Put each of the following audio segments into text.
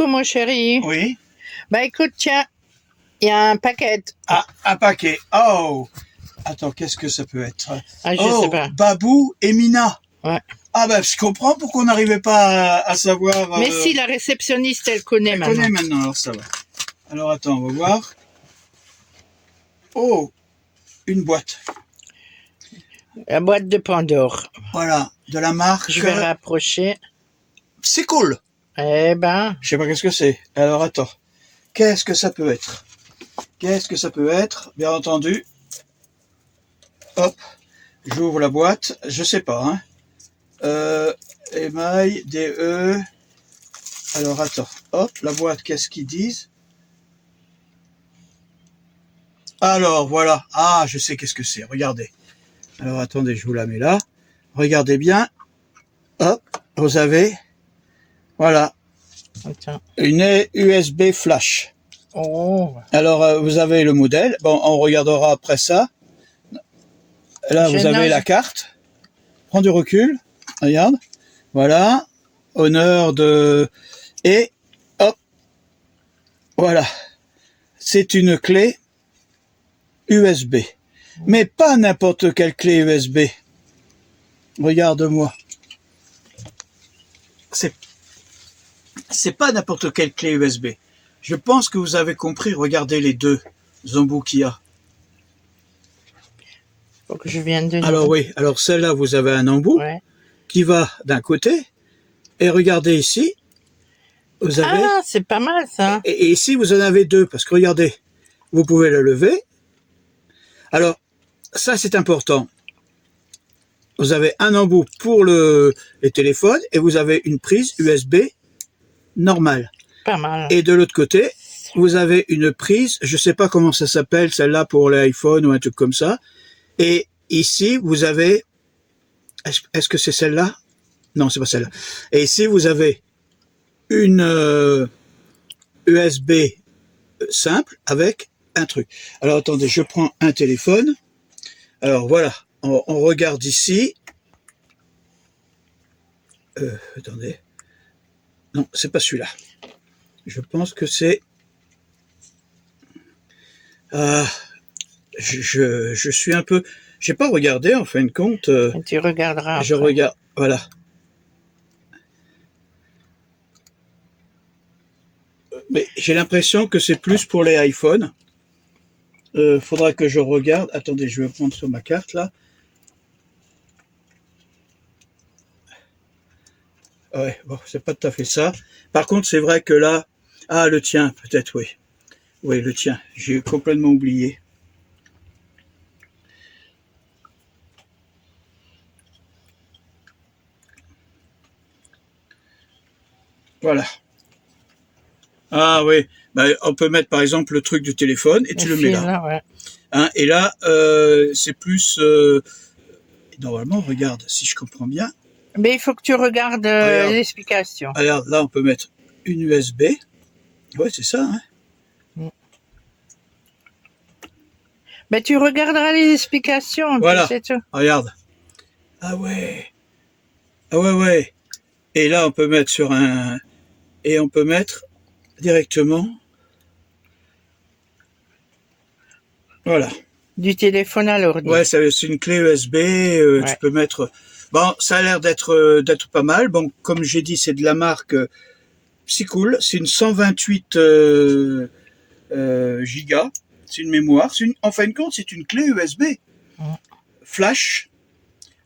Coucou mon chéri. Oui. Bah écoute, tiens, il y a un paquet. Ah, un paquet. Oh. Attends, qu'est-ce que ça peut être? Ah, je sais pas. Babou et Mina. Ouais. Ah ben, je comprends pourquoi on n'arrivait pas à savoir. Mais si, la réceptionniste, elle connaît elle maintenant. connaît maintenant, alors ça va. Alors attends, on va voir. Oh, une boîte. La boîte de Pandore. Voilà, de la marque. Je vais rapprocher. C'est cool. Eh ben, Je sais pas qu'est-ce que c'est. Alors attends, qu'est-ce que ça peut être? Qu'est-ce que ça peut être? Bien entendu. Hop, j'ouvre la boîte. Je sais pas, hein. Émail, DE. Alors attends, hop, la boîte, qu'est-ce qu'ils disent? Alors voilà, ah, je sais qu'est-ce que c'est, regardez. Alors attendez, je vous la mets là. Regardez bien. Hop, vous avez, voilà, attends. une USB flash. Oh. Alors vous avez le modèle. Bon, on regardera après ça. Là, vous avez la carte. Prends du recul. Regarde. Voilà. Honneur de... Et hop. Voilà. C'est une clé USB. Mais pas n'importe quelle clé USB. Regarde-moi. C'est pas n'importe quelle clé USB. Je pense que vous avez compris. Regardez les deux embouts qu'il y a. Faut que je vienne de Alors oui, alors celle-là, vous avez un embout qui va d'un côté. Et regardez ici, vous avez... Ah, c'est pas mal ça. Et ici, vous en avez deux, parce que regardez, vous pouvez le lever. Alors, ça c'est important. Vous avez un embout pour les téléphones et vous avez une prise USB normale. Pas mal. Et de l'autre côté, vous avez une prise, je sais pas comment ça s'appelle, celle-là pour l'iPhone ou un truc comme ça. Et ici, vous avez... Est-ce que c'est celle-là? Non, c'est pas celle-là. Et ici, vous avez une USB simple avec un truc. Alors, attendez, je prends un téléphone. Alors, voilà. On regarde ici. Attendez. Non, c'est pas celui-là. Je pense que c'est... je suis un peu... J'ai pas regardé, en fin de compte. Tu regarderas après. Je regarde, voilà. Mais j'ai l'impression que c'est plus pour les iPhones. Faudra que je regarde. Attendez, je vais prendre sur ma carte, là. Ouais, bon, c'est pas tout à fait ça. Par contre, c'est vrai que là... Ah, le tien, peut-être, oui. Oui, le tien. J'ai complètement oublié. Voilà. Ah oui, bah, on peut mettre par exemple le truc du téléphone et tu le mets là. Ouais. Hein, et là, c'est plus... normalement, regarde, si je comprends bien. Mais il faut que tu regardes l'explication. Regarde, là, on peut mettre une USB. Ouais, c'est ça. Hein. Mais tu regarderas les explications. Voilà, c'est tout. Regarde. Ah ouais. Ah ouais, ouais. Et là, on peut mettre sur un... Et on peut mettre directement... Voilà. Du téléphone à l'ordi. Ouais, c'est une clé USB. Tu peux mettre... Bon, ça a l'air d'être pas mal. Bon, comme j'ai dit, c'est de la marque Psycool. C'est une 128 gigas. C'est une mémoire. En fin de compte, c'est une clé USB flash,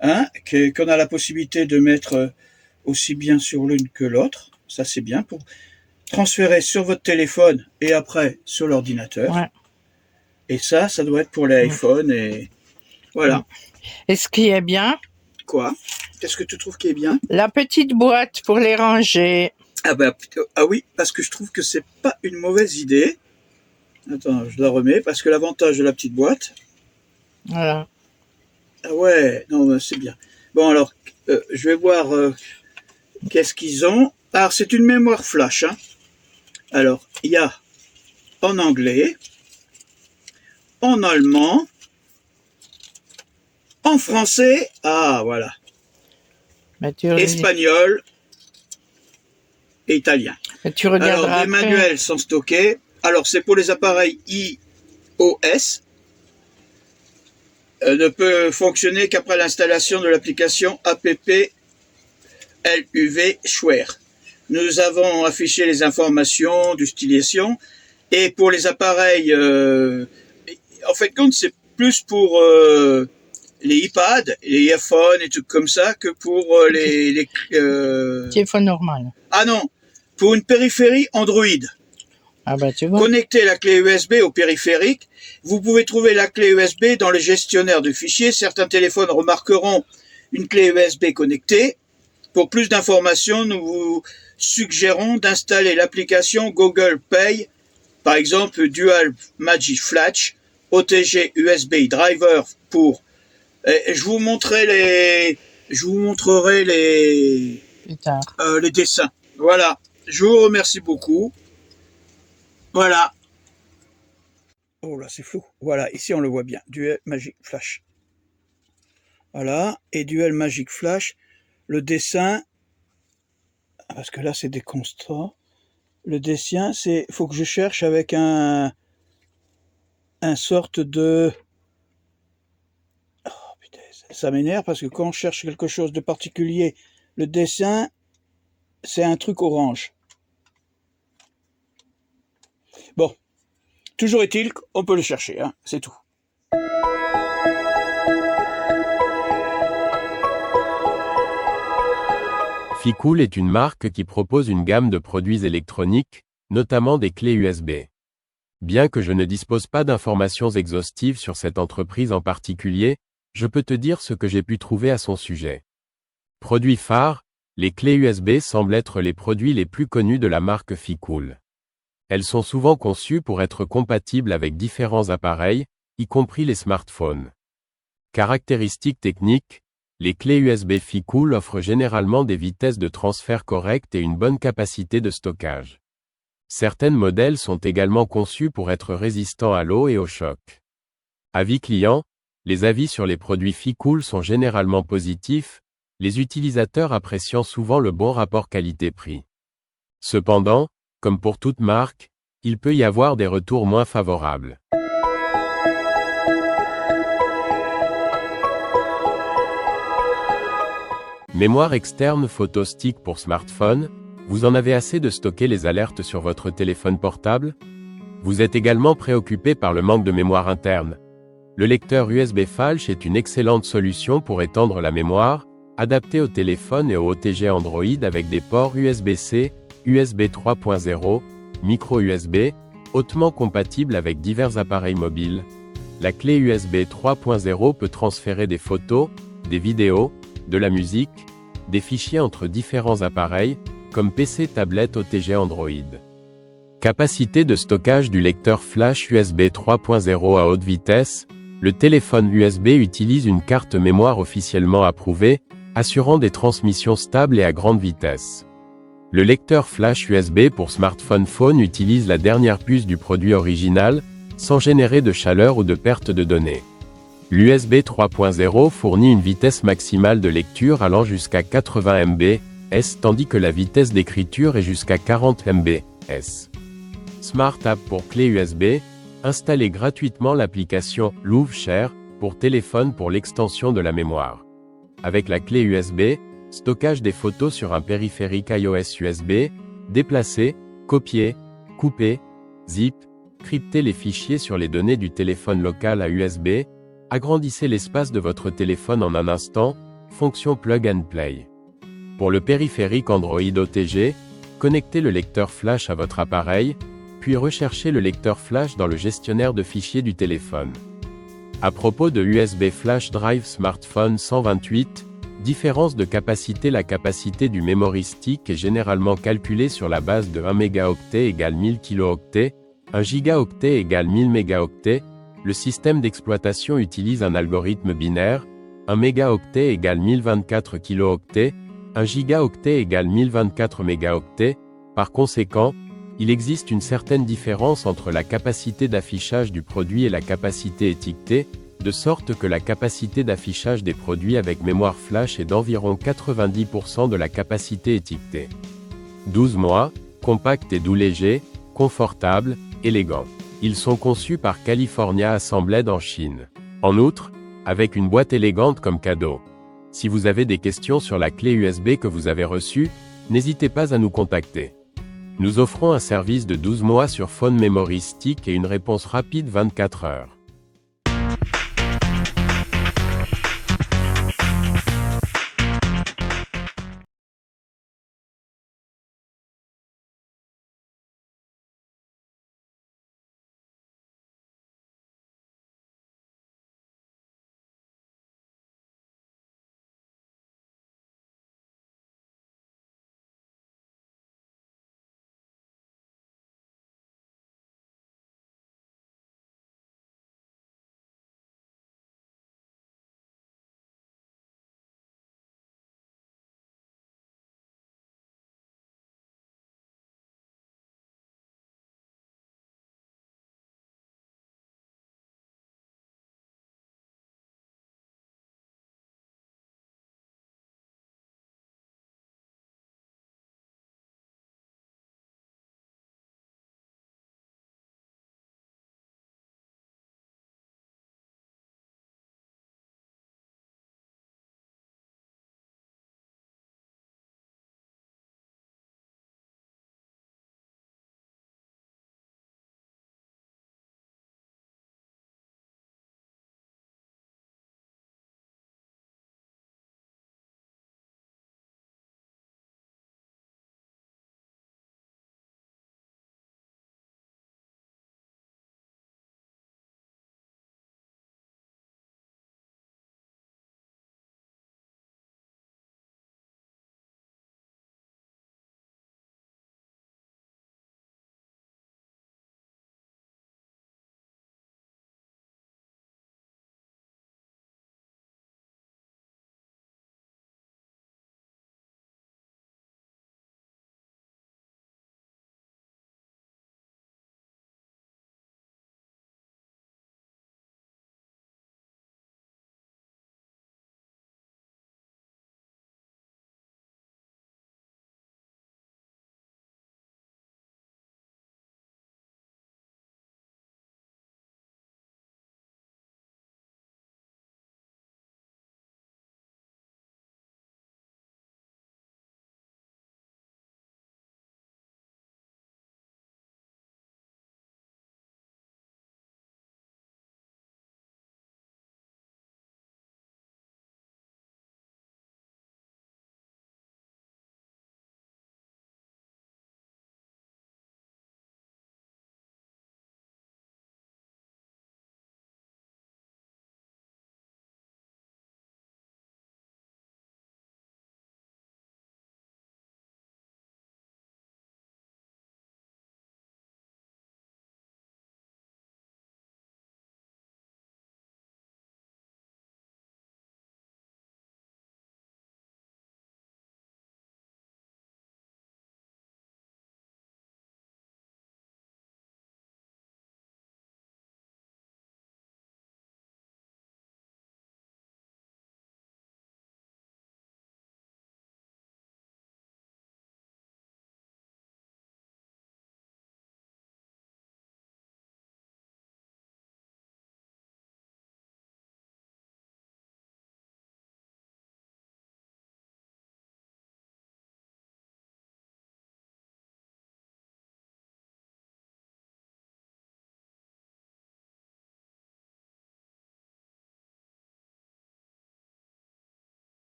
hein, qu'on a la possibilité de mettre aussi bien sur l'une que l'autre. Ça, c'est bien pour transférer sur votre téléphone et après sur l'ordinateur. Ouais. Et ça doit être pour les iPhones et voilà. Et ce qui est bien... Quoi? Qu'est-ce que tu trouves qui est bien? La petite boîte pour les ranger. Ah oui, parce que je trouve que c'est pas une mauvaise idée. Attends, je la remets, parce que l'avantage de la petite boîte... Voilà. Ah ouais, non, c'est bien. Bon, alors, je vais voir qu'est-ce qu'ils ont. Alors, c'est une mémoire flash. Hein. Alors, il y a en anglais, en allemand, en français, ah, voilà. Espagnol, et italien. Et tu Alors, regarderas les après. manuels sont stockés. Alors, c'est pour les appareils iOS. Ne peut fonctionner qu'après l'installation de l'application app LUV-Shware. Nous avons affiché les informations d'utilisation. Et pour les appareils, en fait, compte, c'est plus pour les iPads, les iPhones et tout comme ça que pour les Téléphone normal. Ah non, pour une périphérie Android. Ah bah tu vois. Connectez la clé USB au périphérique. Vous pouvez trouver la clé USB dans le gestionnaire de fichiers. Certains téléphones remarqueront une clé USB connectée. Pour plus d'informations, nous vous suggérons d'installer l'application Google Pay, par exemple Dual Magic Flash, OTG USB Driver pour. Je vous montrerai Plus tard. les dessins. Voilà. Je vous remercie beaucoup. Voilà. Oh là, c'est flou. Voilà, ici on le voit bien. Dual Magic Flash. Voilà. Et Dual Magic Flash, le dessin, parce que là c'est des constants. Le dessin, c'est, faut que je cherche avec un sorte de. Oh putain, ça m'énerve parce que quand on cherche quelque chose de particulier, le dessin, c'est un truc orange. Bon, toujours est-il qu'on peut le chercher, hein, c'est tout. Ficool est une marque qui propose une gamme de produits électroniques, notamment des clés USB. Bien que je ne dispose pas d'informations exhaustives sur cette entreprise en particulier, je peux te dire ce que j'ai pu trouver à son sujet. Produit phare, les clés USB semblent être les produits les plus connus de la marque Ficool. Elles sont souvent conçues pour être compatibles avec différents appareils, y compris les smartphones. Caractéristiques techniques, les clés USB Ficool offrent généralement des vitesses de transfert correctes et une bonne capacité de stockage. Certains modèles sont également conçus pour être résistants à l'eau et au choc. Avis client, les avis sur les produits Ficool sont généralement positifs, les utilisateurs appréciant souvent le bon rapport qualité-prix. Cependant, comme pour toute marque, il peut y avoir des retours moins favorables. Mémoire externe photo stick pour smartphone, vous en avez assez de stocker les alertes sur votre téléphone portable? Vous êtes également préoccupé par le manque de mémoire interne. Le lecteur USB Flash est une excellente solution pour étendre la mémoire, adapté au téléphone et au OTG Android avec des ports USB-C, USB 3.0, micro USB, hautement compatible avec divers appareils mobiles. La clé USB 3.0 peut transférer des photos, des vidéos, de la musique, des fichiers entre différents appareils, comme PC, tablette, OTG Android. Capacité de stockage du lecteur flash USB 3.0 à haute vitesse, le téléphone USB utilise une carte mémoire officiellement approuvée, assurant des transmissions stables et à grande vitesse. Le lecteur flash USB pour smartphone phone utilise la dernière puce du produit original, sans générer de chaleur ou de perte de données. L'USB 3.0 fournit une vitesse maximale de lecture allant jusqu'à 80 mbps, tandis que la vitesse d'écriture est jusqu'à 40 mbps. Smart App pour clé USB, installez gratuitement l'application LUV-Share pour téléphone pour l'extension de la mémoire. Avec la clé USB, stockage des photos sur un périphérique iOS USB, déplacer, copier, couper, zip, crypter les fichiers sur les données du téléphone local à USB, agrandissez l'espace de votre téléphone en un instant, fonction Plug and Play. Pour le périphérique Android OTG, connectez le lecteur flash à votre appareil, puis recherchez le lecteur flash dans le gestionnaire de fichiers du téléphone. À propos de USB Flash Drive Smartphone 128, différence de capacité. La capacité du memory stick est généralement calculée sur la base de 1 mégaoctet égale 1000 kilooctets, 1 gigaoctet égale 1000 mégaoctets. Le système d'exploitation utilise un algorithme binaire, 1 mégaoctet égale 1024 kilooctets, 1 gigaoctet égale 1024 mégaoctets. Par conséquent, il existe une certaine différence entre la capacité d'affichage du produit et la capacité étiquetée, de sorte que la capacité d'affichage des produits avec mémoire flash est d'environ 90% de la capacité étiquetée. 12 mois, compact et doux léger, confortable, élégant. Ils sont conçus par California Assembled en Chine. En outre, avec une boîte élégante comme cadeau. Si vous avez des questions sur la clé USB que vous avez reçue, n'hésitez pas à nous contacter. Nous offrons un service de 12 mois sur Phone Memory Stick et une réponse rapide 24 heures.